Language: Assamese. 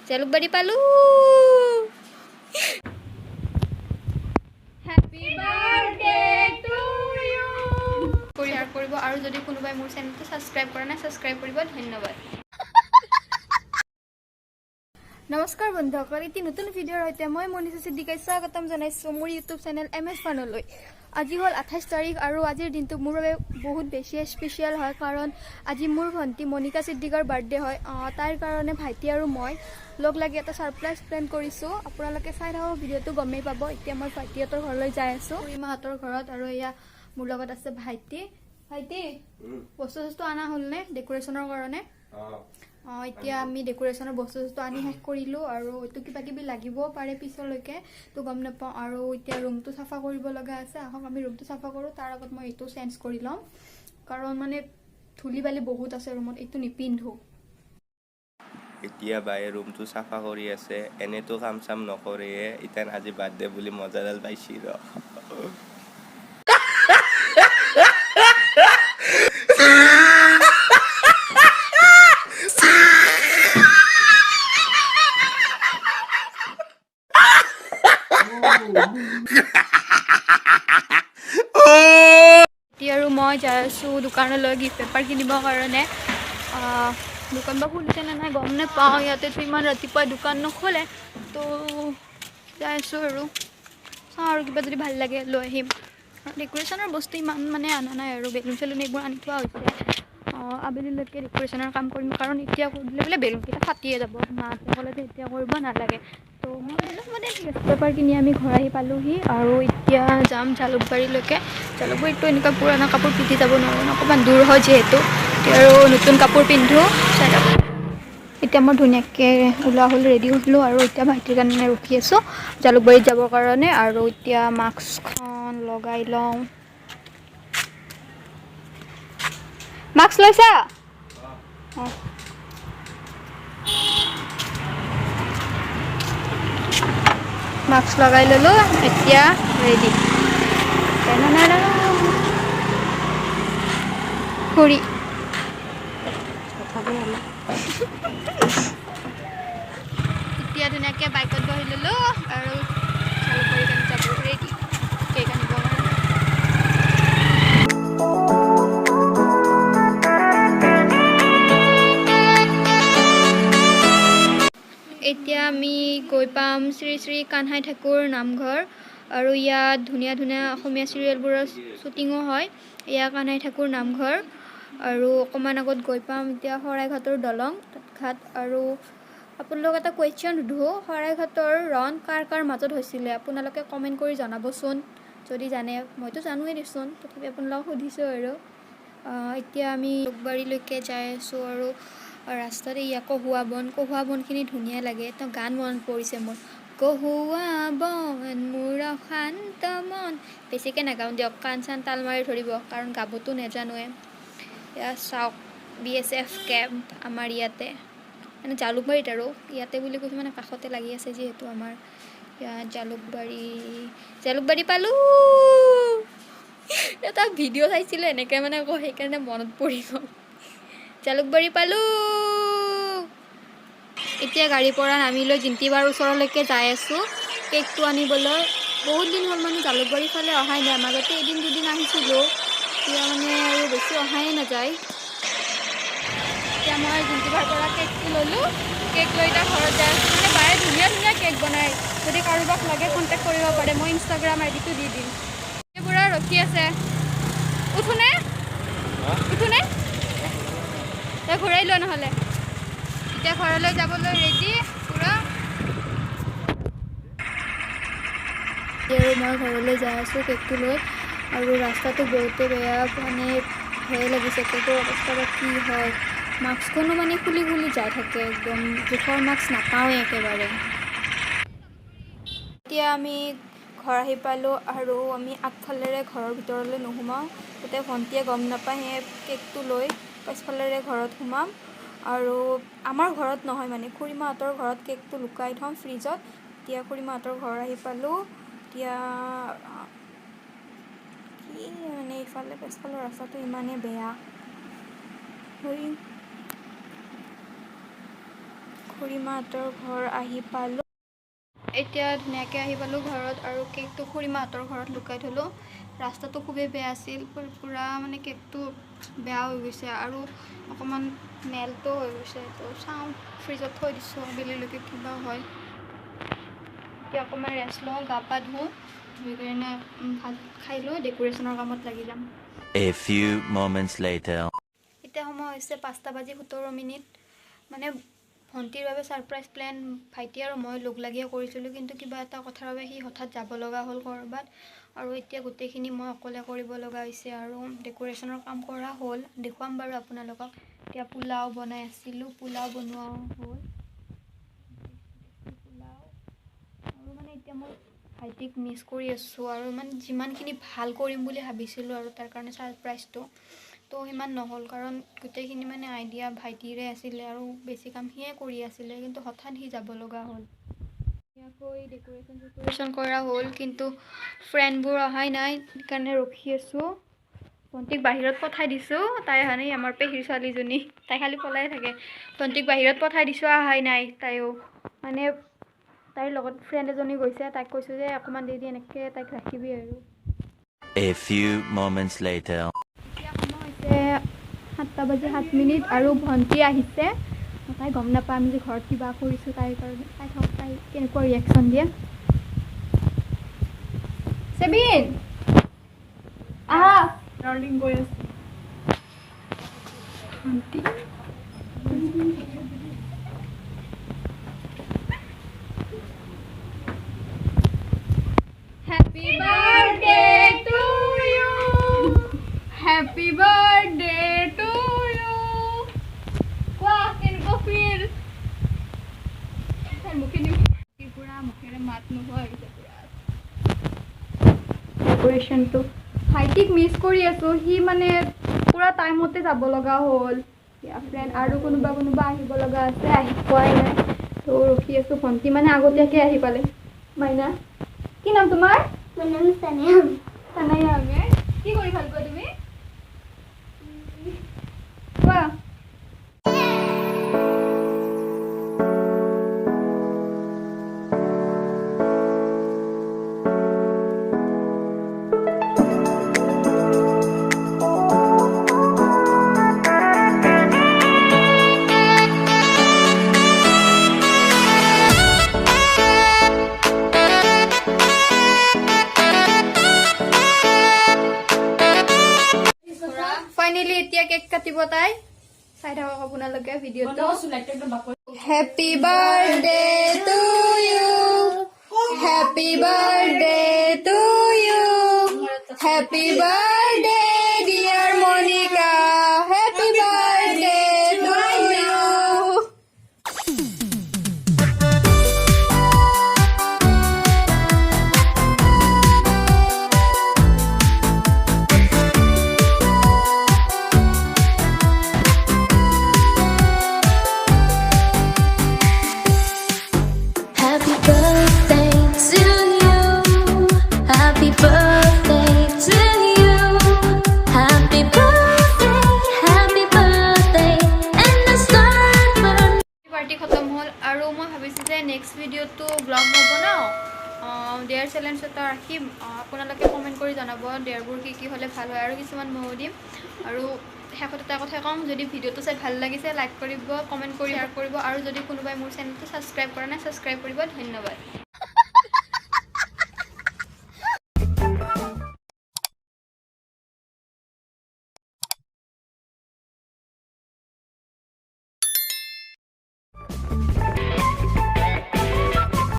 জালুকবাৰী পালোঁ। Happy birthday to you. Share কৰিব আৰু যদি কোনোবাই মোৰ চেনেলটো ছাবস্ক্ৰাইব কৰা নাই ছাবস্ক্ৰাইব কৰিব। ধন্যবাদ। নমস্কাৰ বন্ধুসকল, এটি নতুন ভিডিঅ'ৰ সৈতে মই মনীষা সিদ্দিকাই স্বাগতম জনাইছোঁ মোৰ ইউটিউব চেনেল MS ফানলৈ। আজি হ'ল 28 তাৰিখ আৰু আজিৰ দিনটো মোৰ বাবে বহুত বেছি স্পেচিয়েল হয়, কাৰণ আজি মোৰ ভণ্টি মনিকা সিদ্দিকাৰ বাৰ্থডে হয়। তাইৰ কাৰণে ভাইটি আৰু মই লগ লাগি এটা ছাৰপ্ৰাইজ প্লেন কৰিছোঁ। আপোনালোকে চাই থাকক, ভিডিঅ'টো গমেই পাব। এতিয়া মই ভাইটিহঁতৰ ঘৰলৈ যাই আছোঁ, খুৰীমাহঁতৰ ঘৰত। আৰু এয়া মোৰ লগত আছে ভাইটি। ভাইটি, বস্তু চস্তু অনা হ'লনে ডেক'ৰেশ্যনৰ কাৰণে? এতিয়া আমি ডেক'ৰেশ্যনৰ বস্তু আনি শেষ কৰিলোঁ আৰু এইটো কিবা কিবি লাগিব পাৰে পিছলৈকে, তো গম নাপাওঁ। আৰু এতিয়া ৰুমটো চাফা কৰিব লগা আছে। আহক আমি ৰুমটো চাফা কৰোঁ। তাৰ আগত মই এইটো চেঞ্জ কৰি ল'ম, কাৰণ মানে ধূলি বালি বহুত আছে ৰুমত, এইটো নিপিন্ধোঁ। এতিয়া বায়ে ৰুমটো চাফা কৰি আছে। এনেতো কাম চাম নকৰেয়ে, ইতেন আজি বাৰ্থডে বুলি মজাডাল পাইছি ৰ। এতিয়া আৰু মই যাই আছোঁ দোকানলৈ গিফ্ট পেপাৰ কিনিবৰ কাৰণে। দোকান বা খুলিছে নে নাই গম নাপাওঁ, ইয়াতেতো ইমান ৰাতিপুৱাই দোকান নোখোলে। তো যাই আছোঁ আৰু চাওঁ, আৰু কিবা যদি ভাল লাগে লৈ আহিম। ডেক'ৰেশ্যনৰ বস্তু ইমান মানে অনা নাই আৰু বেলুন চেলুন এইবোৰ আনি থোৱা হৈছে। আবেলিলৈকে ডেক'ৰেশ্যনৰ কাম কৰিম, কাৰণ এতিয়া কৰিলে বোলে বেলুনকেইটা ফাটিয়ে যাব। মাহঁতে ক'লে যে এতিয়া কৰিব নালাগে। তো মই মানে গিফ্ট পেপাৰ কিনি আমি ঘৰ আহি পালোঁহি আৰু এতিয়া যাম জালুকবাৰীলৈকে। জালুকবাৰীতো এনেকুৱা পুৰণা কাপোৰ পিন্ধি যাব নোৱাৰোঁ, অকণমান দূৰ হয় যিহেতু। এতিয়া আৰু নতুন কাপোৰ পিন্ধোঁ। এতিয়া মই ধুনীয়াকৈ ওলোৱা হ'ল, ৰেডি হ'লোঁ আৰু এতিয়া ভাইটিৰ কাৰণে ৰখি আছোঁ জালুকবাৰীত যাবৰ কাৰণে। আৰু এতিয়া মাস্কখন লগাই লওঁ। মাস্ক লৈছা? মাস্ক লগাই ল'লোঁ, এতিয়া ৰেডি। খুৰী এতিয়া ধুনীয়াকৈ বাইকত বহি ল'লোঁ আৰু জালুকবাৰী কাৰণে যাব ৰেডি কেক আনিবৰ কাৰণে। এতিয়া আমি গৈ পাম শ্ৰী শ্ৰী কানহাই ঠাকুৰ নামঘৰ, আৰু ইয়াত ধুনীয়া ধুনীয়া অসমীয়া চিৰিয়েলবোৰৰ শ্বুটিঙো হয়। এয়া কানহাই ঠাকুৰ নামঘৰ। আৰু অকণমান আগত গৈ পাম এতিয়া শৰাইঘাটৰ দলং ঘাট। আৰু আপোনালোকক এটা কুৱেশ্যন সোধোঁ, শৰাইঘাটৰ ৰণ কাৰ কাৰ মাজত হৈছিলে? আপোনালোকে কমেণ্ট কৰি জনাবচোন যদি জানে। মইতো জানোৱেই দেচোন, তথাপি আপোনালোকক সুধিছোঁ আৰু। এতিয়া আমি জালুকবাৰীলৈকে যাই আছোঁ আৰু ৰাস্তাতে এয়া কহুৱা বনখিনি ধুনীয়া লাগে। এটা গান মনত পৰিছে মোৰ, কহুৱা বন মোৰ শান্ত মন। বেছিকৈ নাগাওঁ দিয়ক, কাণ চান তাল মাৰি ধৰিব, কাৰণ গাবতো নাজানোৱে। এয়া চাওক BSF কেম্প আমাৰ ইয়াতে, মানে জালুকবাৰীত আৰু ইয়াতে বুলি কৈছোঁ মানে কাষতে লাগি আছে যিহেতু আমাৰ। ইয়াত জালুকবাৰী পালোঁ। এটা ভিডিঅ' চাইছিলোঁ এনেকৈ মানে আকৌ সেইকাৰণে মনত পৰি গ'ল। জালুকবাৰী পালোঁ। এতিয়া গাড়ীৰ পৰা নামি লৈ জিন্তিবাৰ ওচৰলৈকে যাই আছোঁ কেকটো আনিবলৈ। বহুত দিন হ'ল মানে জালুকবাৰীৰ ফালে অহাই নাই। মাজতে এদিন দুদিন আহিছিলোঁ, এতিয়া মানে আৰু বেছি অহাই নাযায়। এতিয়া মই জিন্তিবাৰ পৰা কেকটো ল'লোঁ, কেক লৈ তাৰ ঘৰত যাই আছোঁ। মানে বায়ে ধুনীয়া ধুনীয়া কেক বনায়, যদি কাৰোবাক লাগে কণ্টেক্ট কৰিব পাৰে, মই ইনষ্টাগ্ৰাম আইডিটো দি দিম। এইবোৰ ৰখি আছে, উঠোনে তই ঘূৰাই লোৱা নহ'লে। এতিয়া ঘৰলৈ যাবলৈ ৰেডি পূৰা। আৰু মই ঘৰলৈ যাই আছোঁ কেকটো লৈ, আৰু ৰাস্তাটো বহুতে বেয়া, মানে ভয়ে লাগিছে কেকৰ অৱস্থা বা কি হয়। মাস্কখনো মানে খুলি খুলি যাই থাকে, একদম জোখৰ মাস্ক নাপাওঁৱেই একেবাৰে। এতিয়া আমি ঘৰ আহি পালোঁ আৰু আমি আগফালেৰে ঘৰৰ ভিতৰলৈ নোসোমাওঁ, যাতে ভণ্টিয়ে গম নাপায়। সেই কেকটো লৈ পাছফালেৰে ঘৰত সোমাম। আৰু আমাৰ ঘৰত নহয়, মানে খুৰীমাহঁতৰ ঘৰত কেকটো লুকাই থ'ম ফ্ৰিজত। এতিয়া খুৰীমাহঁতৰ ঘৰ আহি পালোঁ। এতিয়া কি মানে ইফালে পাছফালৰ ৰাস্তাটো ইমানেই বেয়া। খুৰীমাহঁতৰ ঘৰ আহি পালোঁ। এতিয়া ধুনীয়াকৈ আহি পালোঁ ঘৰত আৰু কেকটো খুৰীমাহঁতৰ ঘৰত লুকাই থলোঁ। ৰাস্তাটো খুবেই বেয়া আছিল, পূৰা মানে কেকটো বেয়া হৈ গৈছে আৰু অকণমান মেল্টো হৈ গৈছে। তো চাওঁ, ফ্ৰিজত থৈ দিছোঁ আবেলিলৈকে কিবা হয়। এতিয়া অকণমান ৰেষ্ট লওঁ, গা পা ধুই কিনে ভাত খাই লৈ ডেক'ৰেশ্যনৰ কামত লাগি যাম। A few moments later. এতিয়া সময় হৈছে 5:17। মানে ভণ্টিৰ বাবে ছাৰপ্ৰাইজ প্লেন ভাইটি আৰু মই লগ লাগিয়ে কৰিছিলোঁ, কিন্তু কিবা এটা কথাৰ বাবে সি হঠাৎ যাব লগা হ'ল ক'ৰবাত আৰু এতিয়া গোটেইখিনি মই অকলে কৰিব লগা হৈছে আৰু ডেক'ৰেশ্যনৰ কাম কৰা হ'ল। দেখুৱাম বাৰু আপোনালোকক। এতিয়া পোলাও বনাই আছিলোঁ, পোলাও বনোৱা হ'ল। পোলাও আৰু মানে এতিয়া মই ভাইটিক মিছ কৰি আছোঁ আৰু মানে যিমানখিনি ভাল কৰিম বুলি ভাবিছিলোঁ আৰু তাৰ কাৰণে ছাৰপ্ৰাইজটো তো সিমান নহ'ল, কাৰণ গোটেইখিনি মানে আইডিয়া ভাইটিৰে আছিলে আৰু বেছি কাম সিয়ে কৰি আছিলে, কিন্তু হঠাৎ সি যাব লগা হ'ল। ধুনীয়াকৈ ডেক'ৰেশ্যন কৰা হ'ল, কিন্তু ফ্ৰেণ্ডবোৰ অহাই নাই, সেইকাৰণে ৰখি আছোঁ। ভণ্টিক বাহিৰত পঠাই দিছোঁ, তাই অহা নাই। আমাৰ পেহীৰ ছোৱালীজনী, তাই খালি পলাই থাকে। ভণ্টিক বাহিৰত পঠাই দিছোঁ, অহাই নাই তাইও। মানে তাইৰ লগত ফ্ৰেণ্ড এজনী গৈছে, তাইক কৈছোঁ যে অকণমান দেৰি এনেকৈ তাইক ৰাখিবি আৰু। A few moments later. এতিয়া সময় হৈছে 7:07 আৰু ভণ্টি আহিছে। তাই গম নাপায় আমি যে ঘৰত কিবা কৰিছোঁ তাইৰ কাৰণে। তাই চাওক তাই কেনেকুৱা ৰিয়েকশ্যন দিয়ে। চেবিন আহা, ডাৰ্লিং গৈ আছোঁ। ভণ্টি Happy birthday to you. Happy birthday to you. কোৱা কেনেকুৱা ফিল? পুৰা মুখেৰে মাত নোহোৱা হৈছে পুৰা। ডেক'ৰেশ্যনটো ভাইটিক মিছ কৰি আছোঁ, সি মানে পুৰা টাইমতে যাব লগা হ'ল। ফ্ৰেণ্ড আৰু কোনোবা আহিব লগা আছে, আহি পোৱাই নাই, তো ৰখি আছোঁ। ভণ্টি মানে আগতীয়াকৈ আহি পালে। মাইনা, কি নাম তোমাৰ? মোৰ নাম চানিয়া। চানায়া আহমেদ। কি কৰি ভাল পোৱা তুমি? কোৱা। ফাইনেলি এতিয়া কেক কাটিব তাই। চাই থাকক আপোনালোকে ভিডিঅ'টো। Happy birthday to you, happy birthday to you, happy birthday dear Monica, happy birthday to you. Happy birthday to you. Happy birthday to you. Happy birthday, and the sun burn. Party খতম হ'ল আৰু মই ভাবিছোঁ যে নেক্সট ভিডিঅ'টো ব্লগ নবনাওঁ, ডেয়াৰ চেলেঞ্জ এটা ৰাখিম। আপোনালোকে কমেণ্ট কৰি জনাব ডেয়াৰবোৰ কি হ'লে ভাল হয় আৰু কিছুমান ময়ো দিম। আৰু শেষত এটা কথা ক'ম, যদি ভিডিঅ'টো চাই ভাল লাগিছে লাইক কৰিব, কমেণ্ট কৰি শ্বেয়াৰ কৰিব আৰু যদি কোনোবাই মোৰ চেনেলটো ছাবস্ক্ৰাইব কৰা নাই ছাবস্ক্ৰাইব কৰিব। ধন্যবাদ।